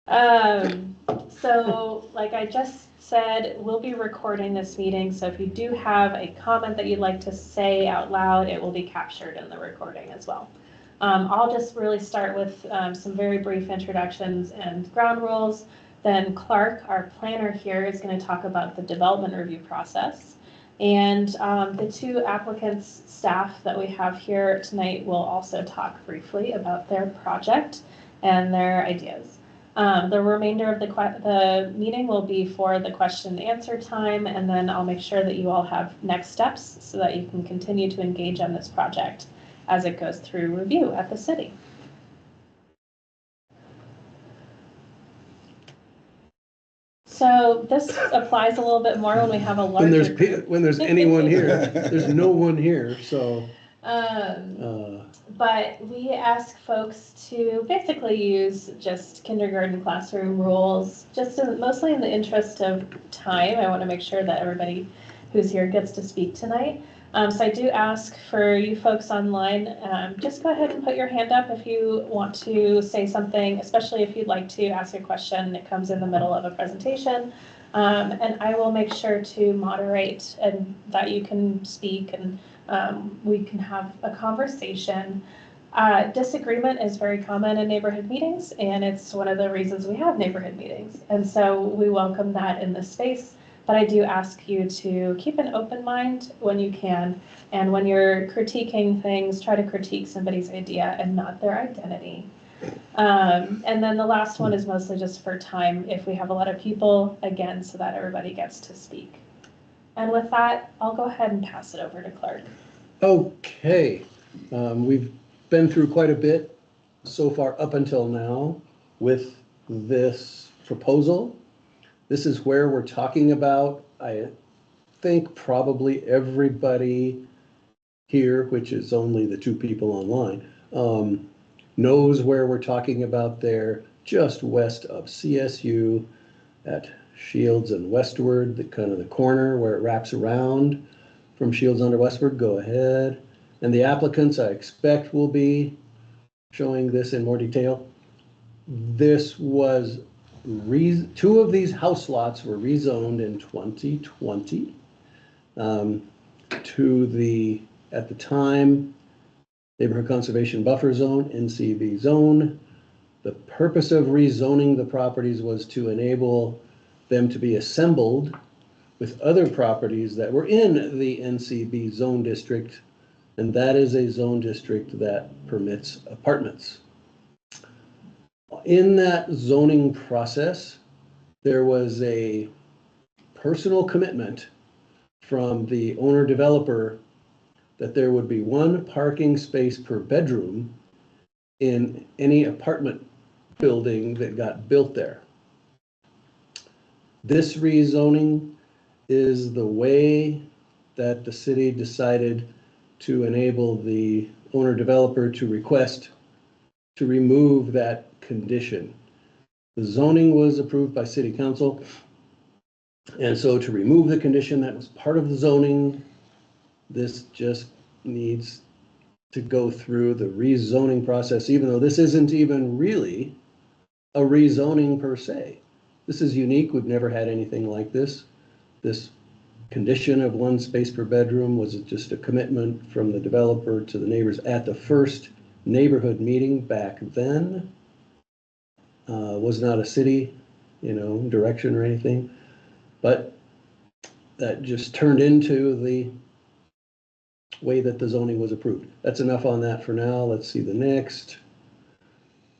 So like I just said, we'll be recording this meeting. So if you do have a comment that you'd like to say out loud, it will be captured in the recording as well. I'll just really start with some very brief introductions and ground rules. Then Clark, our planner here, is going to talk about the development review process. And the two applicants' staff that we have here tonight will also talk briefly about their project and their ideas. The remainder of the meeting will be for the question and answer time, and then I'll make sure that you all have next steps so that you can continue to engage on this project as it goes through review at the city. So this applies a little bit more when we have a larger group. When there's anyone here. There's no one here, so. But we ask folks to basically use just kindergarten classroom rules, mostly in the interest of time. I want to make sure that everybody who's here gets to speak tonight. So I do ask for you folks online, just go ahead and put your hand up if you want to say something, especially if you'd like to ask a question. It comes in the middle of a presentation. And I will make sure to moderate and that you can speak and we can have a conversation. Disagreement is very common in neighborhood meetings, and it's one of the reasons we have neighborhood meetings. And so we welcome that in this space. But I do ask you to keep an open mind when you can. And when you're critiquing things, try to critique somebody's idea and not their identity. And then the last one is mostly just for time if we have a lot of people, again, so that everybody gets to speak. And with that, I'll go ahead and pass it over to Clark. Okay. We've been through quite a bit so far up until now with this proposal. This is where we're talking about, I think probably everybody here, which is only the two people online, knows where we're talking about there, just west of CSU at Shields and Westward, the kind of the corner where it wraps around from Shields under Westward. Go ahead. And the applicants, I expect, will be showing this in more detail. This was two of these house lots were rezoned in 2020 to the, at the time, Neighborhood Conservation Buffer Zone, NCB zone. The purpose of rezoning the properties was to enable them to be assembled with other properties that were in the NCB zone district, and that is a zone district that permits apartments. In that zoning process, there was a personal commitment from the owner developer that there would be one parking space per bedroom in any apartment building that got built there. This rezoning is the way that the city decided to enable the owner developer to request to remove that condition. The zoning was approved by city council, and so to remove the condition that was part of the zoning, this just needs to go through the rezoning process, even though this isn't even really a rezoning per se. This is unique. We've never had anything like this. This condition of one space per bedroom was just a commitment from the developer to the neighbors at the first neighborhood meeting back then. Was not a city, direction or anything, but that just turned into the way that the zoning was approved. That's enough on that for now. Let's see the next.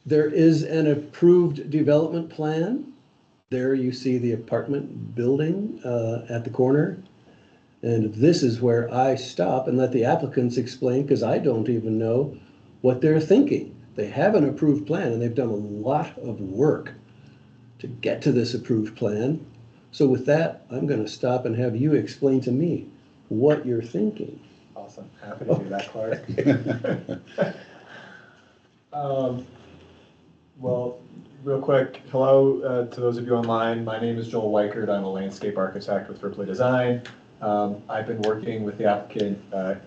There is an approved development plan. There you see the apartment building at the corner. And this is where I stop and let the applicants explain, because I don't even know what they're thinking. They have an approved plan and they've done a lot of work to get to this approved plan. So with that, I'm going to stop and have you explain to me what you're thinking. Awesome. Happy to do that, Clark. Well, real quick, hello to those of you online. My name is Joel Weichert. I'm a landscape architect with Ripley Design. I've been working with the applicant,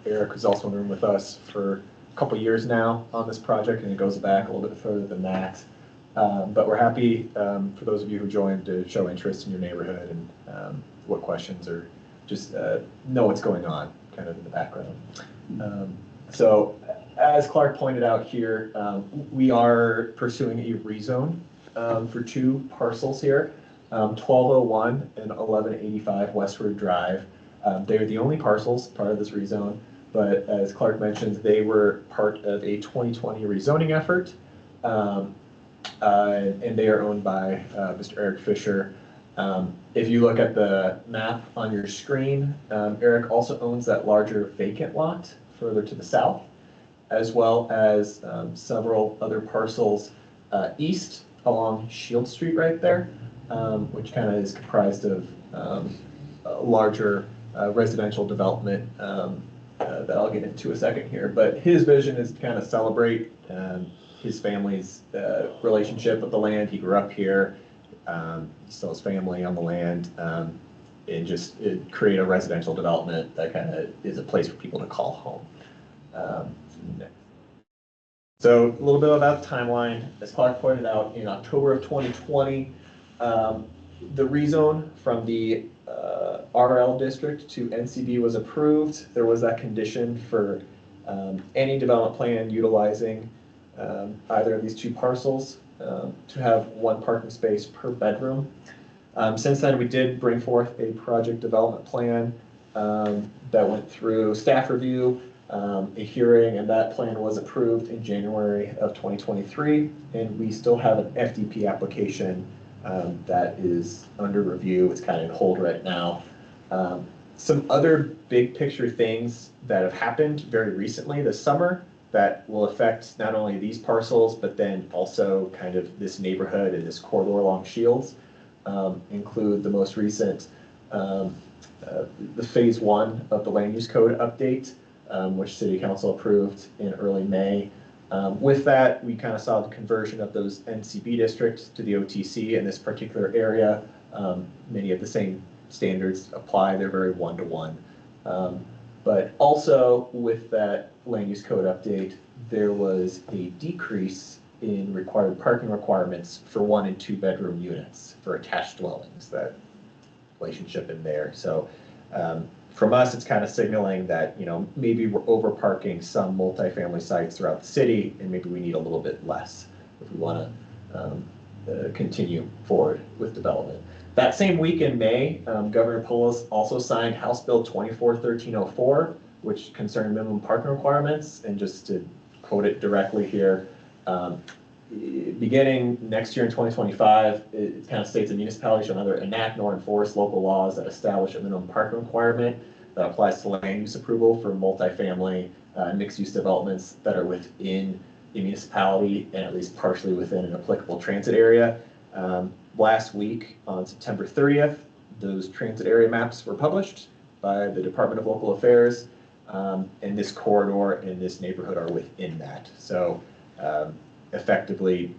Eric, who's also in the room with us, for a couple years now on this project, and it goes back a little bit further than that. But we're happy for those of you who joined to show interest in your neighborhood and what questions or just know what's going on kind of in the background. So as Clark pointed out here, we are pursuing a rezone for two parcels here, 1201 and 1185 Westward Drive. They're the only parcels part of this rezone, but as Clark mentioned, they were part of a 2020 rezoning effort, and they are owned by Mr. Eric Fischer. If you look at the map on your screen, Eric also owns that larger vacant lot further to the south, as well as several other parcels east along Shield Street right there, which kind of is comprised of a larger residential development that I'll get into a second here. But his vision is to kind of celebrate his family's relationship with the land. He grew up here, he still has family on the land, and just create a residential development that kind of is a place for people to call home. So a little bit about the timeline. As Clark pointed out, in October of 2020, the rezone from the RL district to NCD was approved. There was that condition for any development plan utilizing either of these two parcels to have one parking space per bedroom. Since then, we did bring forth a project development plan that went through staff review, a hearing, and that plan was approved in January of 2023. And we still have an FDP application that is under review. It's kind of in hold right now. Some other big picture things that have happened very recently this summer that will affect not only these parcels, but then also kind of this neighborhood and this corridor along Shields, include the most recent, the phase 1 of the land use code update, which City Council approved in early May. With that, we kind of saw the conversion of those NCB districts to the OTC in this particular area. Many of the same standards apply, they're very one-to-one. But also with that land use code update, there was a decrease in required parking requirements for 1 and 2 bedroom units for attached dwellings, that relationship in there. So from us, it's kind of signaling that, you know, maybe we're over parking some multifamily sites throughout the city, and maybe we need a little bit less if we want to continue forward with development. That same week in May, Governor Polis also signed House Bill 24-1304, which concerned minimum parking requirements. And just to quote it directly here, beginning next year in 2025, it kind of states a municipality shall neither enact nor enforce local laws that establish a minimum parking requirement that applies to land use approval for multifamily mixed-use developments that are within a municipality and at least partially within an applicable transit area. Last week, on September 30th, those transit area maps were published by the Department of Local Affairs, and this corridor and this neighborhood are within that. So effectively,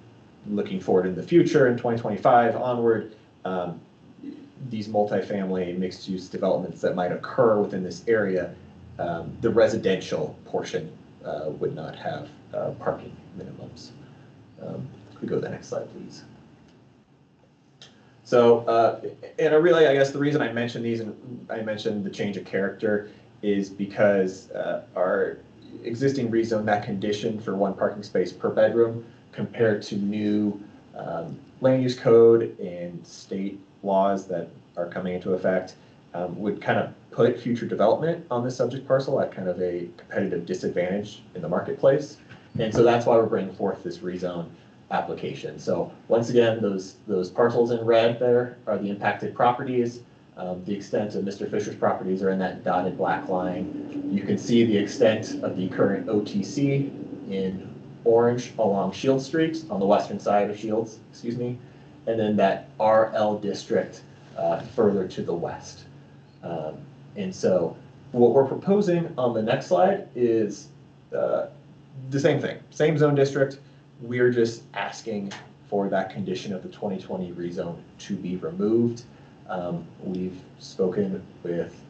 looking forward in the future in 2025 onward, these multifamily mixed-use developments that might occur within this area, the residential portion would not have parking minimums. Could we go to the next slide, please? So, and I guess the reason I mentioned these and I mentioned the change of character is because our existing rezone, that condition for 1 parking space per bedroom compared to new land use code and state laws that are coming into effect would kind of put future development on this subject parcel at kind of a competitive disadvantage in the marketplace. And so that's why we're bringing forth this rezone application. So once again, those parcels in red there are the impacted properties. The extent of Mr. Fisher's properties are in that dotted black line. You can see the extent of the current OTC in orange along Shield Street on the western side of Shields, excuse me, and then that RL district further to the west. And so what we're proposing on the next slide is the same thing, same zone district. We're just asking for that condition of the 2020 rezone to be removed. We've spoken with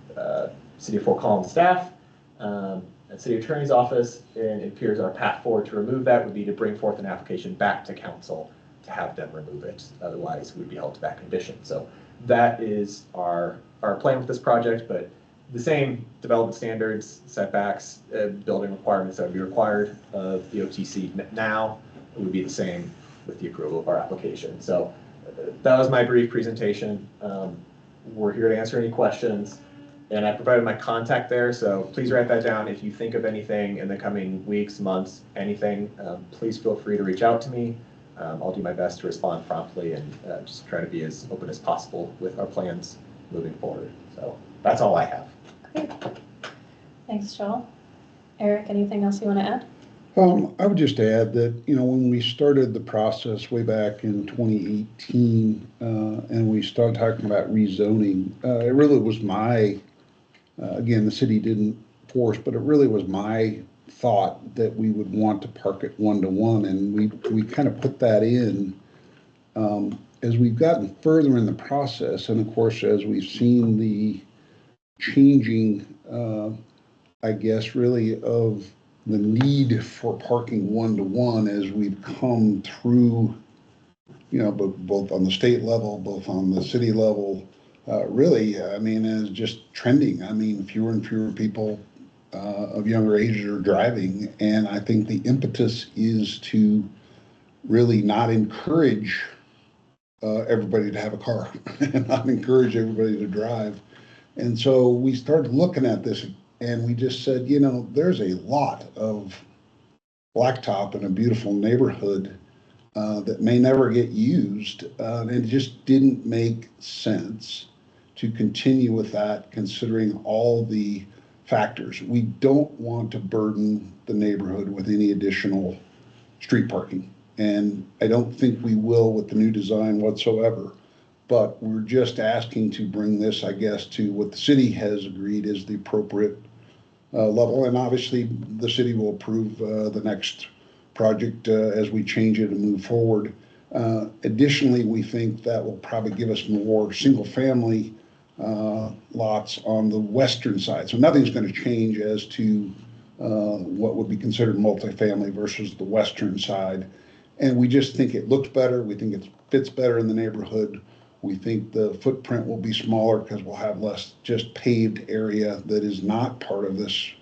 City of Fort Collins staff and City Attorney's Office, and it appears our path forward to remove that would be to bring forth an application back to council to have them remove it. Otherwise, we'd be held to that condition. So that is our plan with this project, but the same development standards, setbacks, building requirements that would be required of the OTC now would be the same with the approval of our application. So that was my brief presentation. We're here to answer any questions, and I provided my contact there, so please write that down. If you think of anything in the coming weeks, months, anything, please feel free to reach out to me. I'll do my best to respond promptly and just try to be as open as possible with our plans moving forward. So that's all I have. Great. Thanks, Joel. Eric, anything else you want to add? I would just add that, when we started the process way back in 2018, and we started talking about rezoning, it really was my, again, the city didn't force, but it really was my thought that we would want to park it 1-to-1, and we kind of put that in. As we've gotten further in the process, and of course, as we've seen the changing, I guess, really of the need for parking 1-to-1 as we've come through, both on the state level, both on the city level, really, is just trending. Fewer and fewer people of younger ages are driving, and I think the impetus is to really not encourage everybody to have a car and not encourage everybody to drive. And so we started looking at this, and we just said, there's a lot of blacktop in a beautiful neighborhood that may never get used, and it just didn't make sense to continue with that, considering all the factors. We don't want to burden the neighborhood with any additional street parking, and I don't think we will with the new design whatsoever. But we're just asking to bring this, I guess, to what the city has agreed is the appropriate level. And obviously, the city will approve the next project as we change it and move forward. Additionally, we think that will probably give us more single-family lots on the western side. So nothing's going to change as to what would be considered multifamily versus the western side. And we just think it looks better. We think it fits better in the neighborhood. We think the footprint will be smaller because we'll have less just paved area that is not part of this,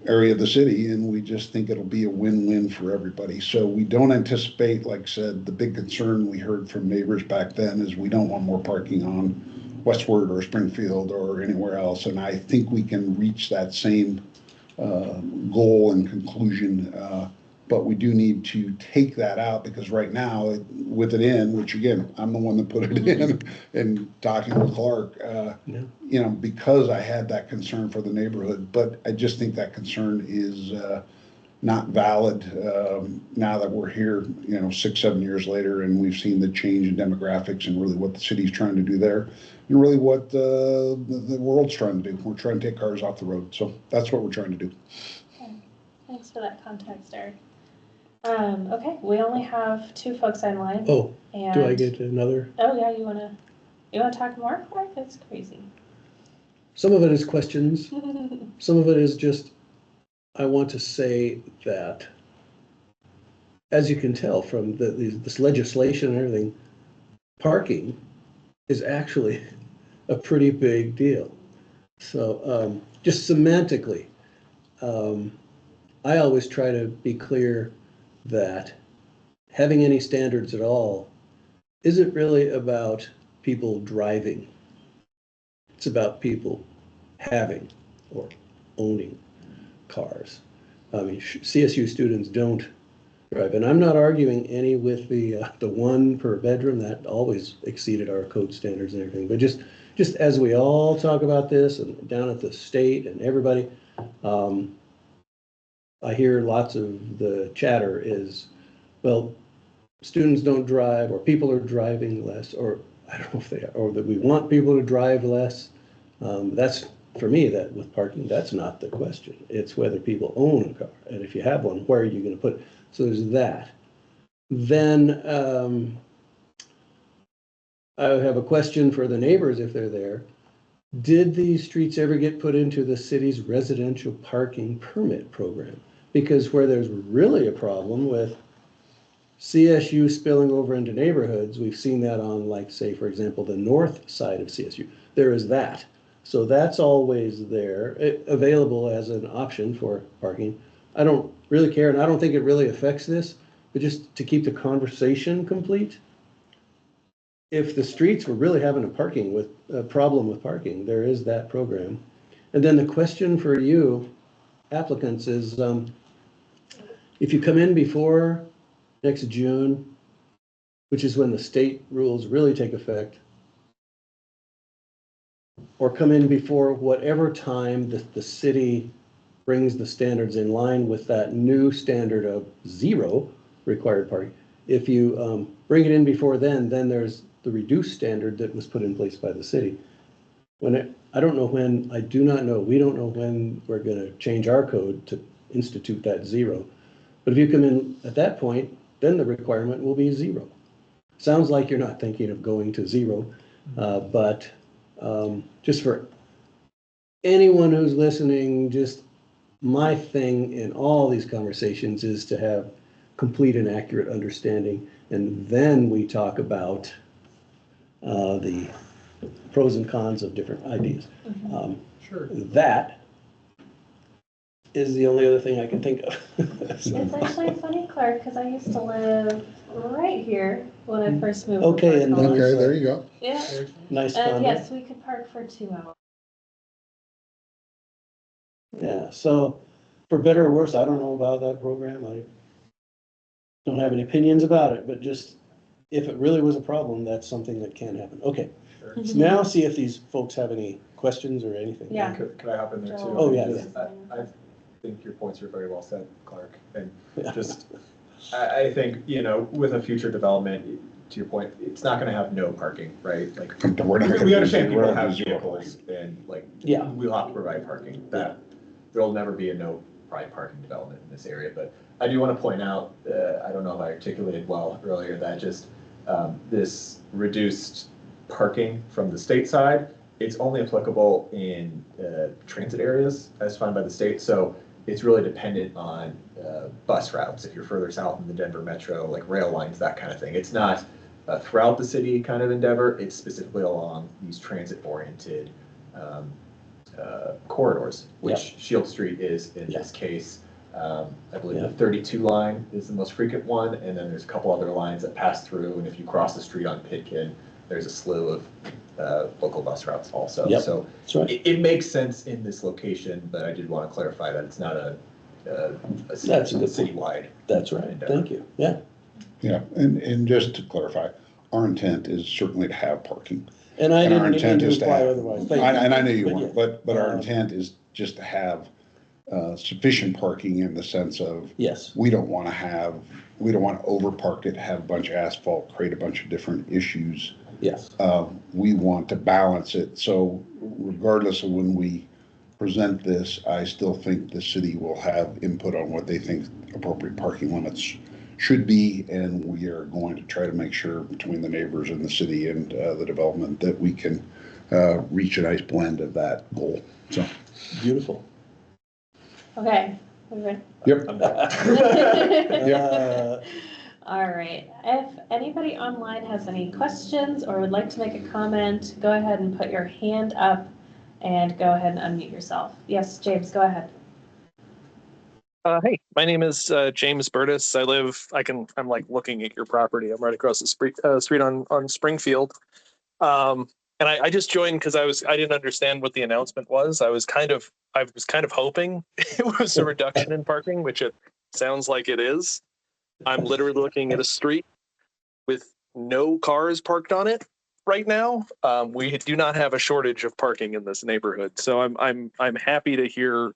area of the city. And we just think it'll be a win-win for everybody. So we don't anticipate, like I said, the big concern we heard from neighbors back then is we don't want more parking on Westward or Springfield or anywhere else. And I think we can reach that same goal and conclusion. But we do need to take that out because right now, with it in, which again, I'm the one that put it in and talking with Clark, because I had that concern for the neighborhood. But I just think that concern is not valid now that we're here, 6-7 years later, and we've seen the change in demographics and really what the city's trying to do there and really what the world's trying to do. We're trying to take cars off the road. So that's what we're trying to do. Okay. Thanks for that context, Eric. Okay, we only have 2 folks online. Oh, and do I get another? Oh yeah, you wanna talk more, Clark? That's crazy. Some of it is questions. Some of it is just, I want to say that, as you can tell from this legislation and everything, parking is actually a pretty big deal. So just semantically, I always try to be clear that having any standards at all isn't really about people driving. It's about people having or owning cars. CSU students don't drive, and I'm not arguing any with the 1 per bedroom. That always exceeded our code standards and everything. But just as we all talk about this and down at the state and everybody, I hear lots of the chatter is, well, students don't drive, or people are driving less, or I don't know if they are, or that we want people to drive less. That's, for me, that with parking, that's not the question. It's whether people own a car. And if you have one, where are you going to put it? So there's that. Then I have a question for the neighbors if they're there. Did these streets ever get put into the city's residential parking permit program? Because where there's really a problem with CSU spilling over into neighborhoods, we've seen that on, like, say, for example, the north side of CSU. There is that. So that's always there, available as an option for parking. I don't really care, and I don't think it really affects this, but just to keep the conversation complete, if the streets were really having a problem with parking, there is that program. And then the question for you applicants is, if you come in before next June, which is when the state rules really take effect, or come in before whatever time the city brings the standards in line with that new standard of 0 required parking. If you bring it in before then there's the reduced standard that was put in place by the city. I don't know when, we don't know when we're gonna change our code to institute that 0. But if you come in at that point, then the requirement will be 0. Sounds like you're not thinking of going to 0, but just for anyone who's listening, just my thing in all these conversations is to have complete and accurate understanding. And then we talk about the pros and cons of different ideas. Sure. That is the only other thing I can think of. It's actually funny, Clark, because I used to live right here when I first moved. Okay, and Park then- Okay, there you go. Yeah, Nice and condo. yes, we could park for 2 hours. Yeah, so for better or worse, I don't know about that program. I don't have any opinions about it, but just if it really was a problem, that's something that can happen. Okay, Sure. so now see if these folks have any questions or anything. Yeah. Could I hop in there too? Oh, yeah, Just- I think your points are very well said, Clark, and Yeah. just, I think, with a future development, to your point, it's not gonna have no parking, right? Like, We're not gonna we do understand people 0, have do 0. vehicles and like, Yeah. we'll have to provide parking. That, there'll never be a no private parking development in this area, but I do wanna point out, I don't know if I articulated well earlier, that just, this reduced parking from the state side, it's only applicable in transit areas as defined by the state. So it's really dependent on bus routes. If you're further south in the Denver metro, like rail lines, that kind of thing. It's not a throughout the city kind of endeavor. It's specifically along these transit-oriented corridors, which Shield Street is in this case. I believe the 32 line is the most frequent one, and then there's a couple other lines that pass through. And if you cross the street on Pitkin, there's a slew of local bus routes also. Yep, So that's right. it makes sense in this location, but I did want to clarify that it's not a That's a good point. citywide. That's right, thank you, yeah. Yeah, and just to clarify, our intent is certainly to have parking. And I And our didn't mean intent to is to imply have, otherwise. and I know you But weren't, yeah. but our intent is just to have sufficient parking in the sense of, Yes, we don't want to overpark it, have a bunch of asphalt, create a bunch of different issues. yes, We want to balance it, so regardless of when we present this, I still think the city will have input on what they think appropriate parking limits should be, and we are going to try to make sure between the neighbors and the city and the development that we can reach a nice blend of that goal, so. beautiful. Okay, we ready? Yep. All right, if anybody online has any questions or would like to make a comment, go ahead and put your hand up and go ahead and unmute yourself. Yes, James, go ahead. Hey, my name is James Burtis. I'm like looking at your property. I'm right across the street on Springfield. And I just joined because I didn't understand what the announcement was. I was kind of hoping it was a reduction in parking, which it sounds like it is. I'm literally looking at a street with no cars parked on it right now. We do not have a shortage of parking in this neighborhood, so I'm happy to hear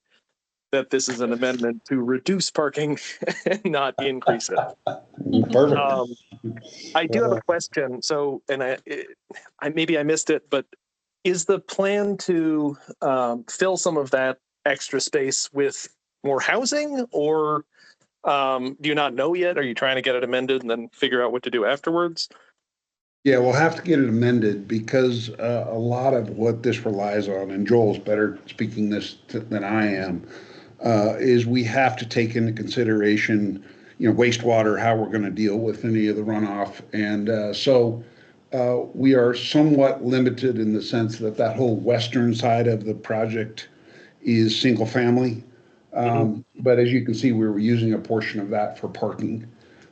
that this is an amendment to reduce parking and not increase it. Perfect. I do have a question. So, and I maybe I missed it, but is the plan to fill some of that extra space with more housing, or do you not know yet? Are you trying to get it amended and then figure out what to do afterwards? Yeah, we'll have to get it amended because a lot of what this relies on, and Joel's better speaking this than I am, is we have to take into consideration, wastewater, how we're going to deal with any of the runoff. And so we are somewhat limited in the sense that that whole western side of the project is single family. But as you can see, we were using a portion of that for parking.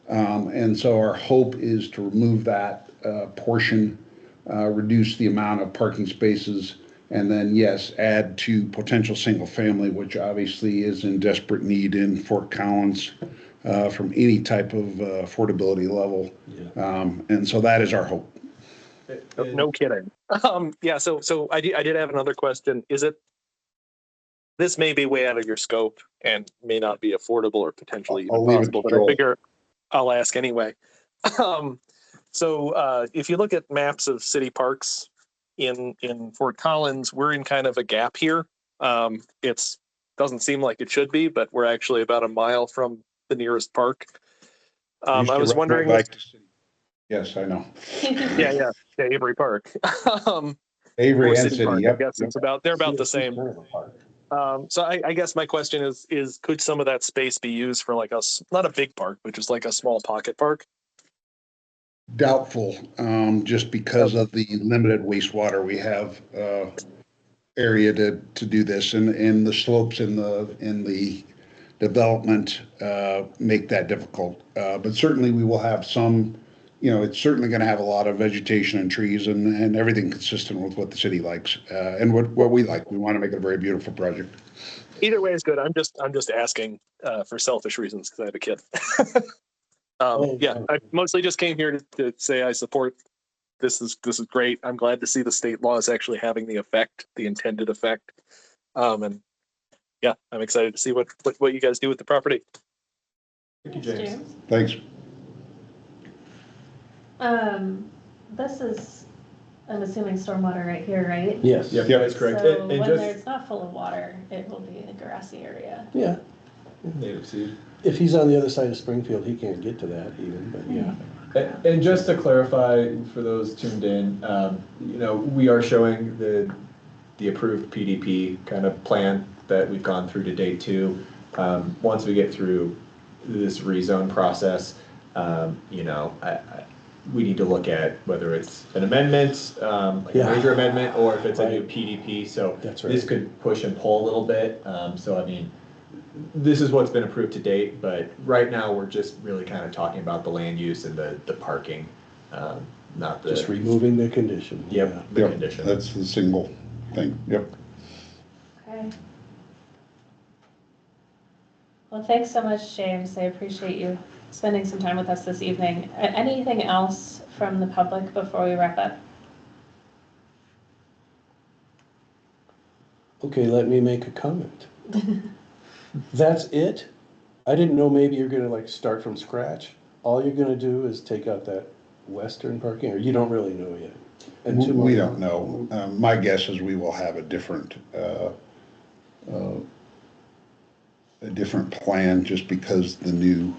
And so our hope is to remove that portion, reduce the amount of parking spaces, and then, yes, add to potential single family, which obviously is in desperate need in Fort Collins from any type of affordability level. And so that is our hope. No kidding. Yeah. So I did have another question. This may be way out of your scope and may not be affordable or potentially even I'll leave it possible, to but I Joel. figure I'll ask anyway. So if you look at maps of city parks in Fort Collins, we're in kind of a gap here. It's doesn't seem like it should be, but we're actually about a mile from the nearest park. I was wondering. Yes, I know. Yeah, Avery Park. Avery or and City Park, Yep. I guess they're about the same. So I guess my question is could some of that space be used for like not a big park, but just like a small pocket park? Doubtful, just because of the limited wastewater we have area to do this, and the slopes in the development make that difficult. But certainly we will have some. It's certainly going to have a lot of vegetation and trees and everything consistent with what the city likes and what we like. We want to make it a very beautiful project. Either way is good. I'm just asking for selfish reasons because I have a kid. I mostly just came here to say I support. This is great. I'm glad to see the state laws actually having the intended effect. And yeah, I'm excited to see what you guys do with the property. Thank you, James. Thanks. This is, I'm assuming stormwater right here, right? Yes. Yeah, that's correct. So And when just it's not full of water, it will be in a grassy area. Yeah. native seed. If he's on the other side of Springfield, he can't get to that even, but yeah. And just to clarify for those tuned in, we are showing the approved PDP kind of plan that we've gone through to date too. Once we get through this rezone process, we need to look at whether it's an amendment, like a major amendment, or if it's a new PDP. So this could push and pull a little bit. So I mean, this is what's been approved to date, but right now we're just really kind of talking about the land use and the parking, not the just removing the condition. the condition. That's the single thing. Yep. Okay. Well, thanks so much, James. I appreciate you spending some time with us this evening. Anything else from the public before we wrap up? Okay, let me make a comment. That's it? I didn't know maybe you're gonna like start from scratch. All you're gonna do is take out that western parking, or you don't really know yet? And We don't know. My guess is we will have a different plan just because the new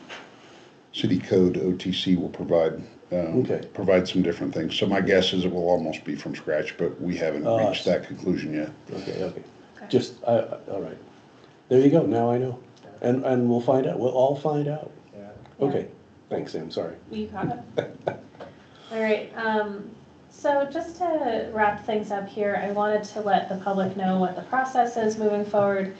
city code OTC will provide some different things. So my guess is it will almost be from scratch, but we haven't reached that conclusion yet. Okay. Just, all right. There you go. Now I know. And we'll find out. We'll all find out. Yeah. Okay. Thanks, Sam. Sorry. You caught it. All right. So just to wrap things up here, I wanted to let the public know what the process is moving forward.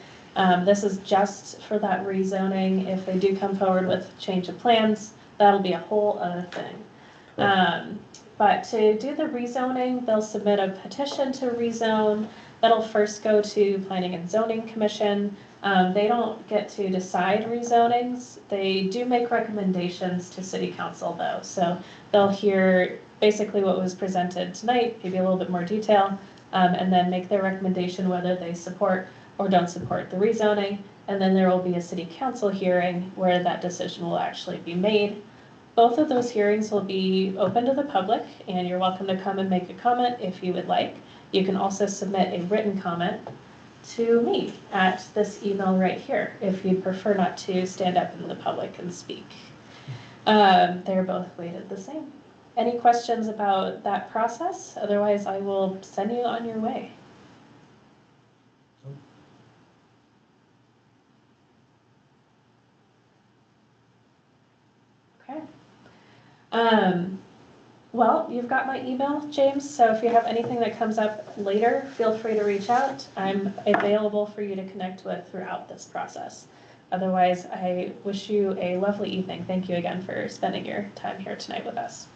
This is just for that rezoning. If they do come forward with change of plans, that'll be a whole other thing. But to do the rezoning, they'll submit a petition to rezone. That'll first go to Planning and Zoning Commission. They don't get to decide rezonings. They do make recommendations to City Council though. So they'll hear basically what was presented tonight, maybe a little bit more detail, and then make their recommendation whether they support or don't support the rezoning. And then there will be a City Council hearing where that decision will actually be made. Both of those hearings will be open to the public, and you're welcome to come and make a comment if you would like. You can also submit a written comment to me at this email right here if you'd prefer not to stand up in the public and speak. They're both weighted the same. Any questions about that process? Otherwise, I will send you on your way. Well, you've got my email, James, so if you have anything that comes up later, feel free to reach out. I'm available for you to connect with throughout this process. Otherwise, I wish you a lovely evening. Thank you again for spending your time here tonight with us.